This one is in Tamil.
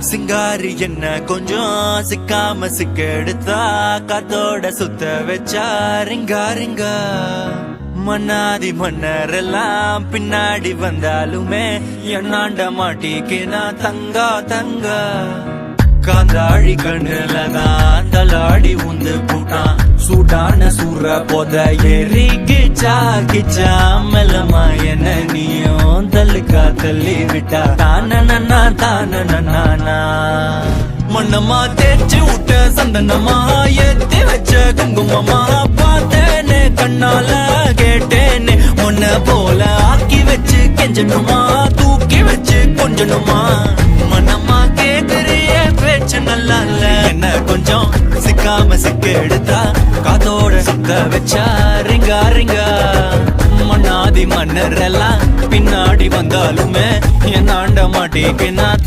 சிங்காரி என்ன கொஞ்சம் சிக்காம சிக்க எடுத்தா காத்தோட சுத்த வச்சா ரிங்கா ரிங்கா மன்னாதி மன்னரெல்லாம் பின்னாடி வந்தாலுமே என்னாண்ட மாட்டிக்கினா தங்கா தங்கா காந்தாழி கண்ணுலதான் தலாடி உந்து போட்டான் சூடான சூற போத ஏறி கிச்சா கிச்சா மெல்லமா என்ன நீயும் தள்ளுக்கா தள்ளி விட்டா தானனா தானனா மண்ணமா தேய்ச்சி விட்ட சந்தனமா ஏத்தி வச்ச குங்குமமா பார்த்தேனே கண்ணால கேட்டேனே உன்ன போல ஆக்கி வச்சு கெஞ்சணுமா தூக்கி வச்சு கொஞ்சணுமா மனமா கேக்குறிய பேச்சு நல்லா இல்ல என்ன கொஞ்சம் சிக்காம சிக்க எடுத்தா காத்தோட சுத்த வச்சா ரிங்கா ரிங்கா மன்னாதி மன்னர் எல்லாம் பின்னாடி வந்தாலுமே என் ஆண்ட மாட்டேக்கு நான்